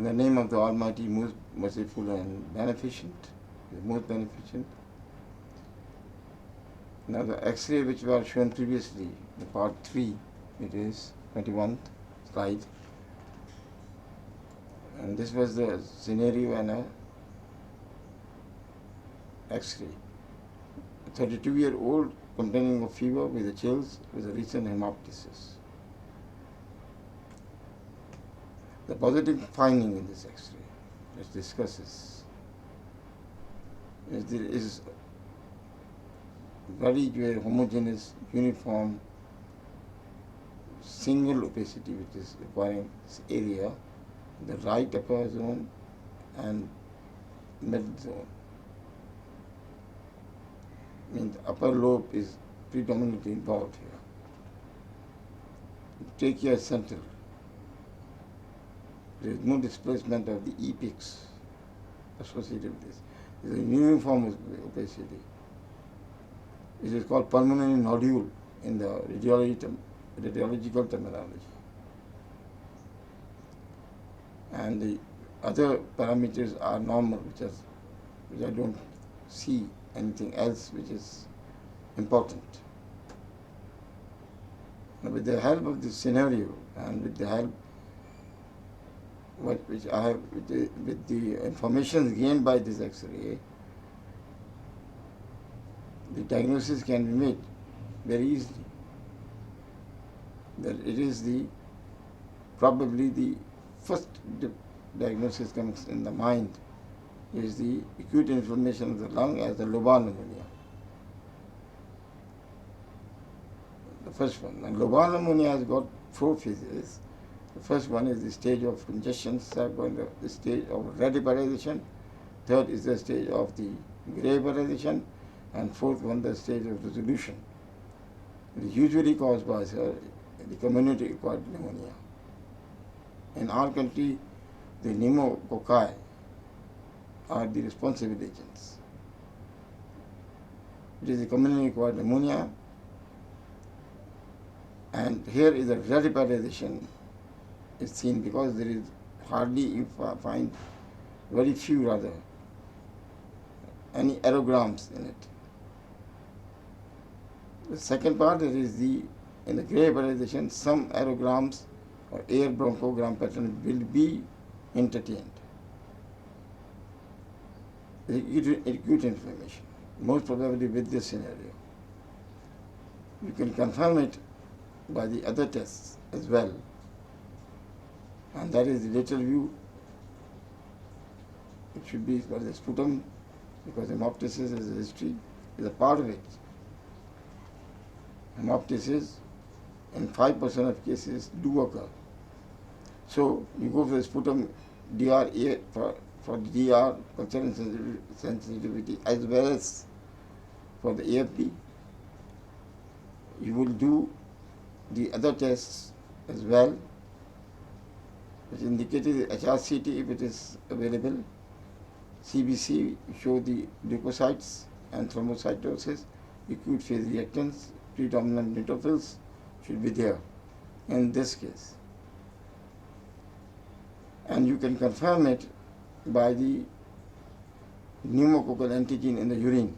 In the name of the Almighty, most merciful and beneficent, the most beneficent. Now the X-ray which was shown previously, the part 3, it is 21st slide. And this was the scenario in a X-ray. A 32-year-old complaining of fever with the chills with a recent hemoptysis. The positive finding in this X-ray, let's discuss this, is there is very homogeneous, uniform, single opacity which is requiring this area, the right upper zone and middle zone. Means the upper lobe is predominantly involved here. Trachea is central. There is no displacement of the apex associated with this. There is a uniform opacity. It is called pulmonary nodule in the radiological terminology. And the other parameters are normal, which I don't see anything else which is important. Now, with the help of this scenario and with the help which I have with the information gained by this X-ray, the diagnosis can be made very easily. That it is probably the first diagnosis comes in the mind is the acute inflammation of the lung as the lobar pneumonia. The first one. And lobar pneumonia has got 4 phases. The first one is the stage of congestion, second the stage of radicalization, third is the stage of the grey polarization, and fourth one the stage of resolution. It is usually caused by the community-acquired pneumonia. In our country, the pneumococci are the responsible agents. It is the community-acquired pneumonia, and here is a radicalization is seen because there is hardly, you find very few rather, any aerograms in it. The second part, there is in the grey polarization, some aerograms or air bronchogram pattern will be entertained. The acute inflammation, most probably with this scenario. You can confirm it by the other tests as well. And that is the lateral view. It should be for the sputum, because hemoptysis is a history, is a part of it. Hemoptysis in 5% of cases do occur. So you go for the sputum DR for the DR culture sensitivity as well as for the AFP. You will do the other tests as well, which indicated HRCT if it is available. CBC show the leukocytes and thrombocytosis, acute phase reactants, predominant neutrophils should be there in this case. And you can confirm it by the pneumococcal antigen in the urine.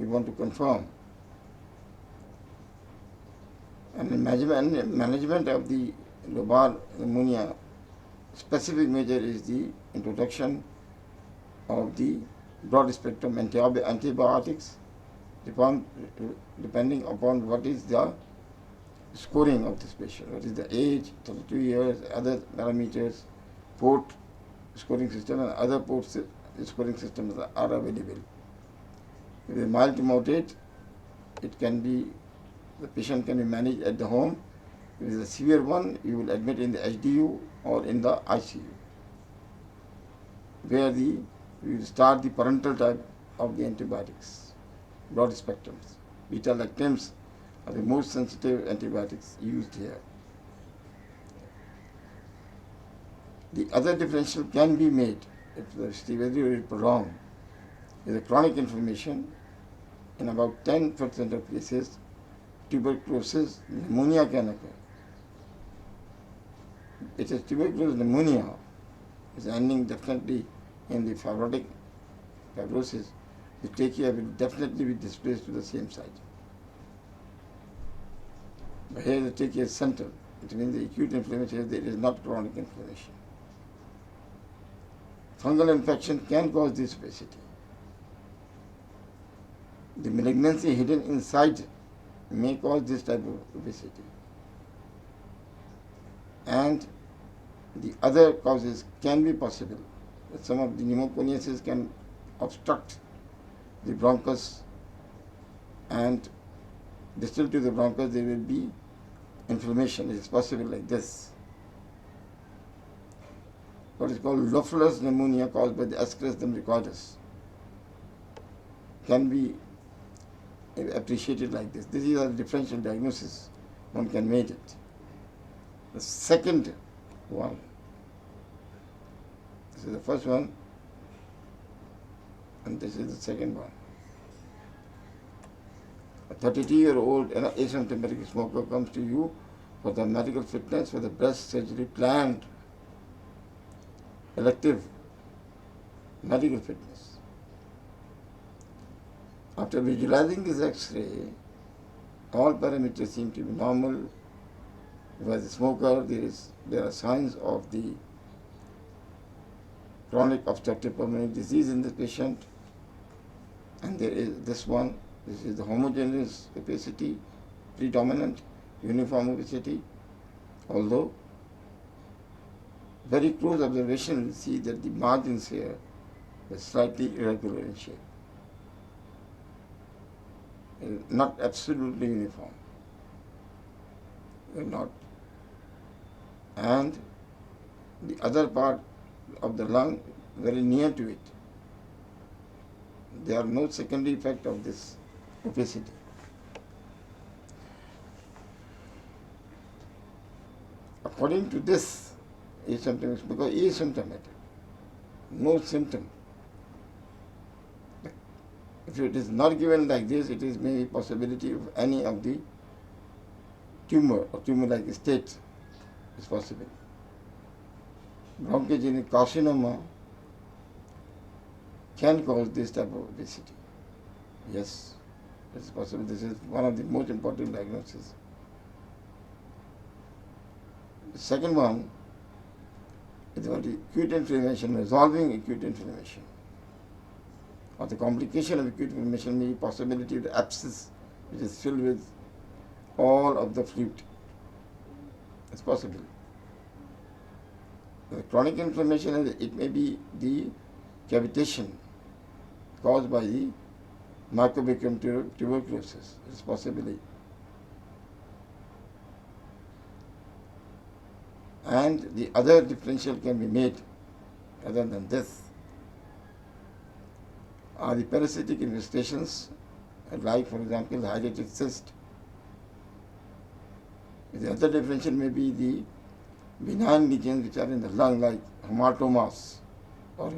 You want to confirm. And the management of the lobar pneumonia, specific measure is the introduction of the broad spectrum antibiotics, depending upon what is the scoring of this patient, what is the age, 32 years, other parameters, port scoring system and other port scoring systems are available. If it is mild to moderate, it can be, the patient can be managed at the home. If it is a severe one, you will admit in the HDU or in the ICU, where you will start the parental type of the antibiotics, broad spectrums. Beta-lactams are the most sensitive antibiotics used here. The other differential can be made if the severity is prolonged. Is a chronic inflammation. In about 10% of cases, tuberculosis pneumonia can occur. It is tuberculosis pneumonia is ending definitely in the fibrosis, the trachea will definitely be displaced to the same side. But here the trachea is central. It means the acute inflammation there is not chronic inflammation. Fungal infection can cause this opacity. The malignancy hidden inside may cause this type of opacity. And the other causes can be possible. Some of the pneumoconiasis can obstruct the bronchus, and distal to the bronchus there will be inflammation. It is possible like this. What is called Lopheus pneumonia caused by the Asclepias recordus can be appreciated like this. This is a differential diagnosis. One can make it. The second one, this is the first one, and this is the second one. A 32-year-old asymptomatic smoker comes to you for the medical fitness for the breast surgery planned, elective medical fitness. After visualizing this X-ray, all parameters seem to be normal. If as a smoker, there are signs of the chronic obstructive pulmonary disease in the patient, and there is this one. This is the homogeneous opacity, predominant, uniform opacity, although very close observation will see that the margins here are slightly irregular in shape, not absolutely uniform. They are not. And the other part of the lung very near to it. There are no secondary effect of this opacity. According to this, asymptomatic, because asymptomatic, no symptom. If it is not given like this, it is maybe possibility of any of the tumor or tumor-like state is possible. Bronchogenic carcinoma can cause this type of obesity. Yes, it is possible. This is one of the most important diagnoses. The second one is about acute inflammation, resolving acute inflammation. Or the complication of acute inflammation may be possibility of the abscess, which is filled with all of the fluid. It's possible. The chronic inflammation, it may be the cavitation caused by the Mycobacterium tuberculosis. It's possibly. And the other differential can be made other than this are the parasitic infestations, like for example the hydatid cyst. The other differential may be the benign lesions which are in the lung, like hematomas or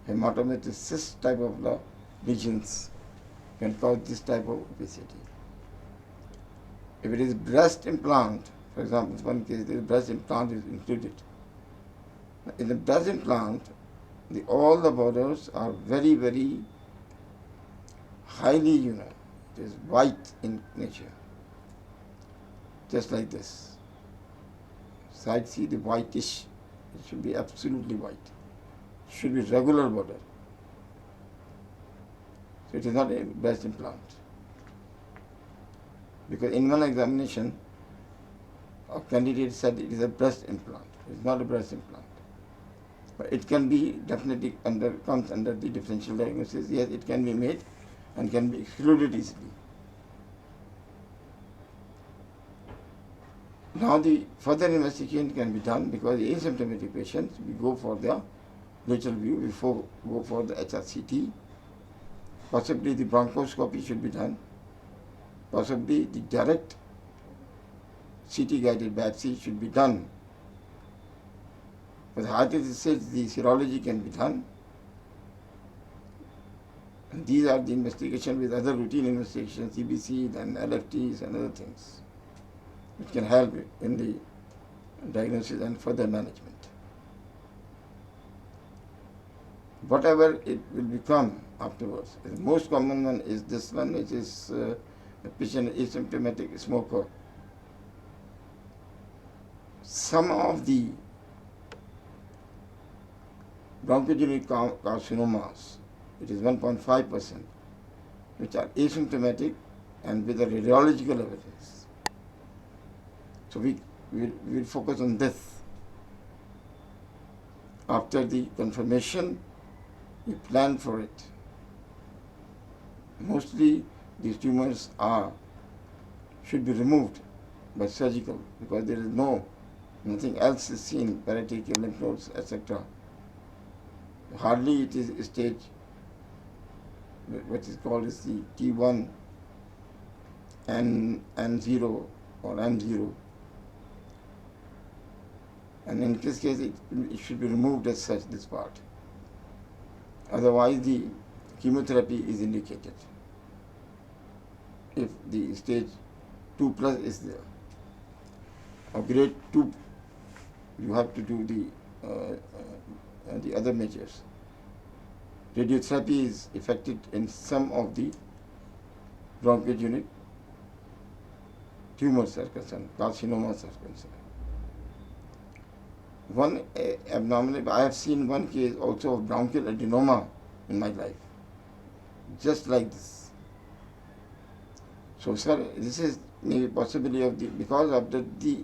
hematomatous cyst type of lesions can cause this type of obesity. If it is breast implant, for example, in one case the breast implant is included. In the breast implant, all the borders are very, very highly, it is white in nature, just like this. Side see the whitish, it should be absolutely white. It should be regular border. So it is not a breast implant. Because in one examination, a candidate said it is a breast implant. It is not a breast implant. But it can be definitely comes under the differential diagnosis. Yes, it can be made and can be excluded easily. Now the further investigation can be done because the asymptomatic patients, we go for the lateral view before go for the HRCT. Possibly the bronchoscopy should be done. Possibly the direct CT guided biopsy should be done. For the heart disease, the serology can be done. And these are the investigation with other routine investigations, CBC, then LFTs and other things, which can help in the diagnosis and further management. whatever it will become afterwards. The most common one is this one, which is a patient asymptomatic smoker. Some of the bronchogenic carcinomas, it is 1.5%, which are asymptomatic and with a radiological evidence. So we will focus on this. After the confirmation, we plan for it. Mostly these tumors should be removed by surgical because there is nothing else is seen, paratracheal lymph nodes, etc. Hardly it is stage, what is called as the T1 and N0 or M0. And in this case, it should be removed as such, this part. Otherwise, the chemotherapy is indicated if the stage 2 plus is there. Or grade 2, you have to do the other measures. Radiotherapy is effective in some of the bronchogenic tumors are concerned, carcinomas are concerned. One abnormality, I have seen one case also of bronchial adenoma in my life, just like this. So, sir, this is maybe possibility of because of the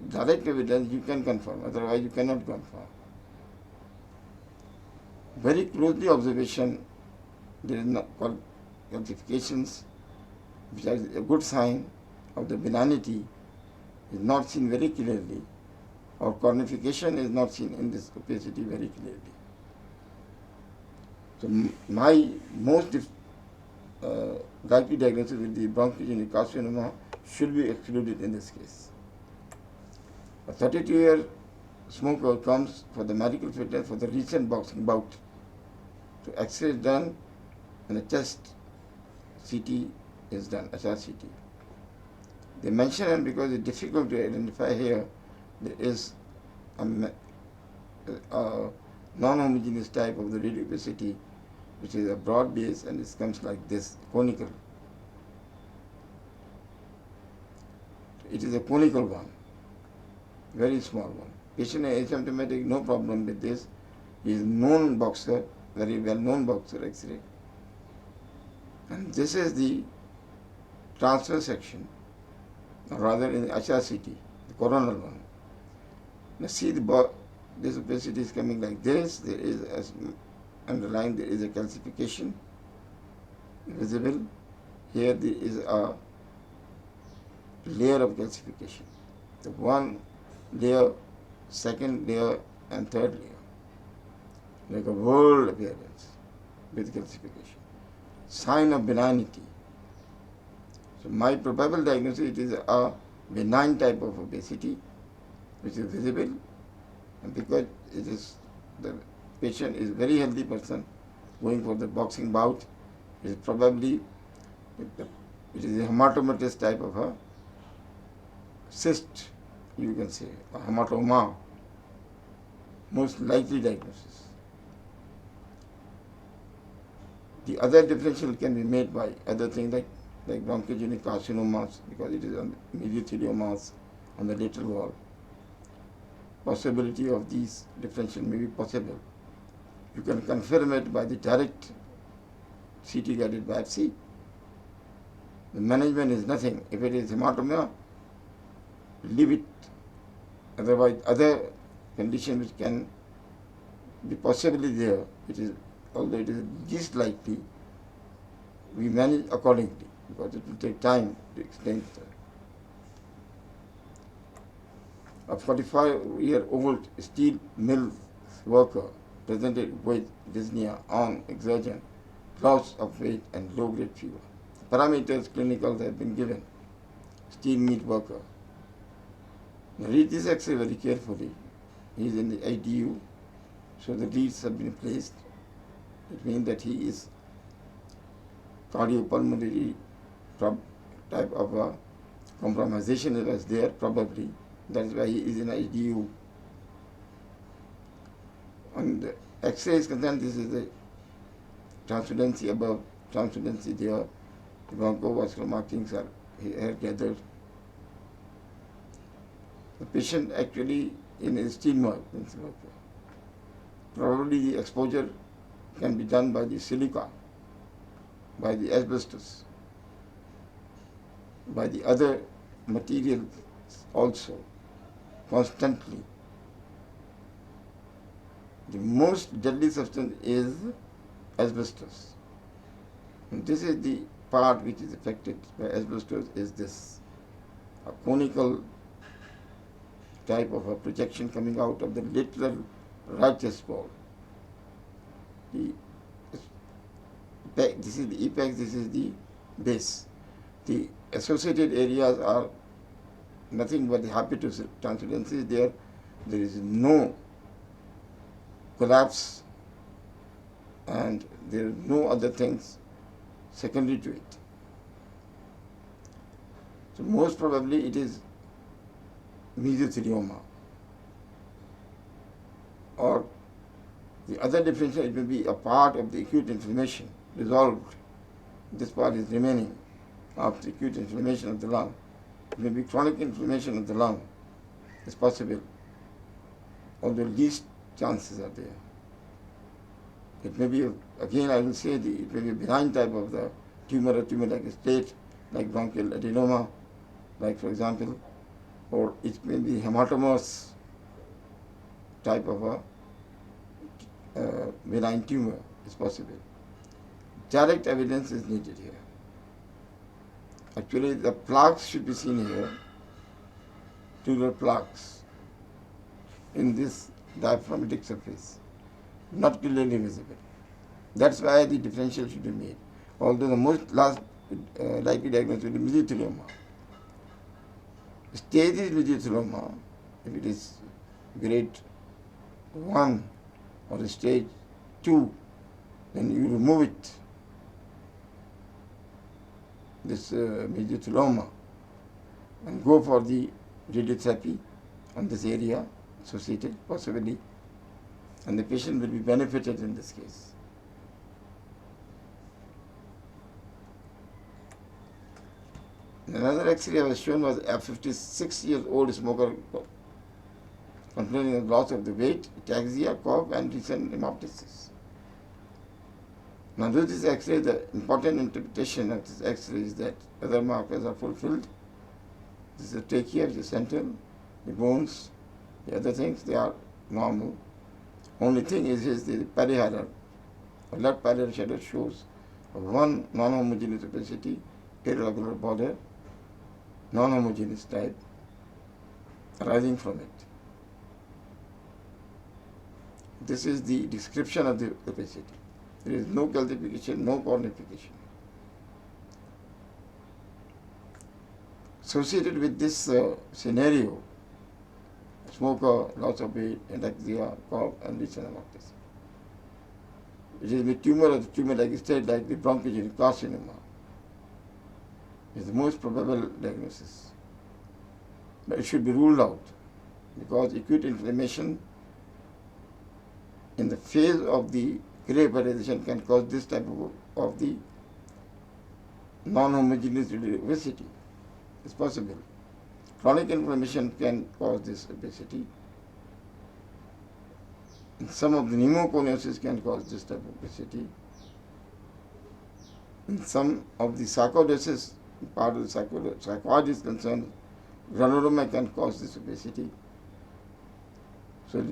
direct evidence you can confirm, otherwise you cannot confirm. Very closely observation, there is not called calcifications, which is a good sign of the benignity, is not seen very clearly, or cornification is not seen in this opacity very clearly. So my most likely diagnosis with the bronchogenic carcinoma should be excluded in this case. A 32-year smoker comes for the medical fitness for the recent boxing bout. So X-ray is done and the chest CT is done, HRCT. They mention it because it's difficult to identify here. There is a non-homogeneous type of the radiopacity, which is a broad base and it comes like this, conical. It is a conical one, very small one. Patient is asymptomatic, no problem with this. He is known boxer, very well known boxer X-ray. And this is the transfer section, or rather in the HRCT, the coronal one. Now see this opacity is coming like this. There is, as underlined, there is a calcification visible. Here there is a layer of calcification. The one layer, second layer, and third layer, like a whorl appearance with calcification. Sign of benignity. So my probable diagnosis, it is a benign type of obesity, which is visible, and because it is the patient is very healthy person going for the boxing bout, it is probably it is a hematomatous type of a cyst, you can say, a hematoma, most likely diagnosis. The other differential can be made by other things like bronchogenic carcinomas, because it is on mesotheliomas on the lateral wall. Possibility of these differential may be possible. You can confirm it by the direct CT guided biopsy. The management is nothing. If it is hematoma, leave it. Otherwise, other conditions which can be possibly there, it is, although it is least likely, we manage accordingly because it will take time to explain it. A 45-year-old steel mill worker presented with dyspnea on exertion, loss of weight, and low-grade fever. Parameters clinicals have been given. Steel mill worker. Now read this X-ray very carefully. He is in the IDU, so the leads have been placed. It means that he is cardiopulmonary type of a compromisation was there, probably. That is why he is in IDU. And the X-ray is concerned, this is the translucency above, translucency there, the bronchovascular markings are here gathered. The patient actually in a stigma, probably the exposure can be done by the silica, by the asbestos, by the other materials also, constantly. The most deadly substance is asbestos. And this is the part which is affected by asbestos, is this a conical type of a projection coming out of the lateral right chest wall. This is the apex, this is the base. The associated areas are nothing but the habitus translucency is there. There is no collapse and there are no other things secondary to it. So most probably it is mesothelioma, or the other definition, it may be a part of the acute inflammation resolved. This part is remaining of the acute inflammation of the lung. It may be chronic inflammation of the lung. It's possible, although least chances are there. It may be, again I will say, it may be a benign type of the tumor or tumor-like state, like bronchial adenoma, like for example, or it may be hematomous type of a benign tumor is possible. Direct evidence is needed here. Actually, the plaques should be seen here, tubular plaques in this diaphragmatic surface, not clearly visible. That's why the differential should be made. Although the most likely diagnosis will be mesothelioma. Stage is mesothelioma, if it is grade 1 or stage 2, then you remove it, this mesothelioma, and go for the radiotherapy on this area associated, possibly, and the patient will be benefited in this case. Another X-ray I was shown was a 56-year-old smoker complaining of loss of the weight, ataxia, cough, and recent hemoptysis. Now, with this X-ray, the important interpretation of this X-ray is that other markers are fulfilled. This is the trachea, the central, the bones, the other things, they are normal. Only thing is the perihedral, or left parietal shadow shows one non-homogeneous opacity, irregular border, non-homogeneous type arising from it. This is the description of the opacity. There is no calcification, no cornification. Associated with this scenario, smoker, loss of weight, ataxia, cough, and recent hemoptysis. It is the tumor of the tumor-like state, like the bronchogenic carcinoma. It is the most probable diagnosis. But it should be ruled out because acute inflammation in the phase of the gray polarization can cause this type of the non-homogeneous obesity. It's possible. Chronic inflammation can cause this obesity. And some of the pneumoconiosis can cause this type of obesity. In some of the sarcoidosis, part of the sarcoid is concerned, granuloma can cause this obesity. So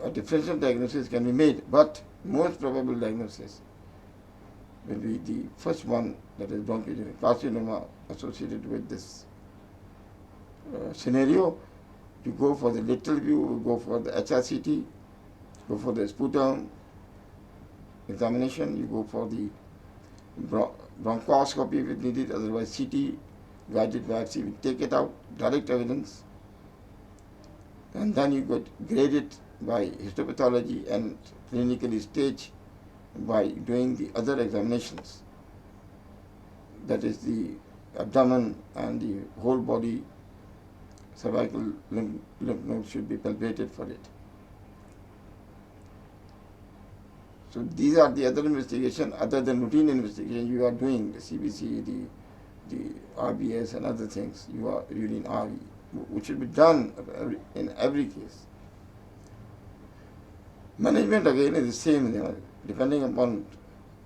a differential diagnosis can be made, but most probable diagnosis will be the first one, that is bronchogenic carcinoma associated with this scenario. You go for the lateral view, you go for the HRCT, go for the sputum examination, you go for the bronchoscopy if needed, otherwise CT, guided biopsy, we take it out, direct evidence, and then you grade it by histopathology and clinical stage by doing the other examinations. That is the abdomen and the whole body, cervical lymph nodes should be palpated for it. So these are the other investigation other than routine investigation you are doing, the CBC, the RBS and other things you are doing RE, which should be done in every case. Management again is the same, depending upon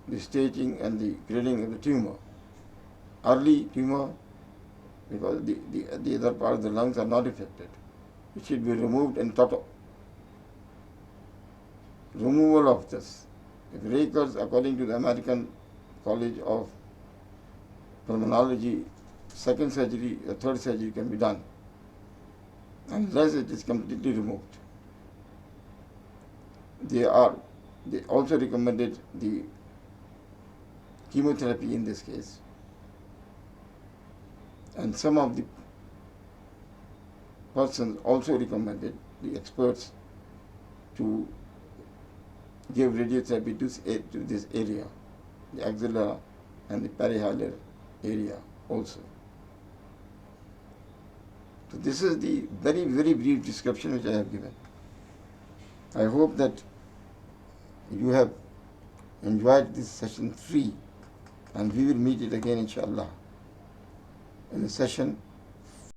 the staging and the grading of the tumor. Early tumor, because the other part of the lungs are not affected, it should be removed and total removal of this. If it recurs according to the American College of Pulmonology, second surgery, the third surgery can be done, unless it is completely removed. They also recommended the chemotherapy in this case, and some of the persons also recommended, the experts, to give radiotherapy to this area, the axilla and the perihilar area also. So this is the very, very brief description which I have given. I hope that you have enjoyed this session 3, and we will meet it again inshallah in the session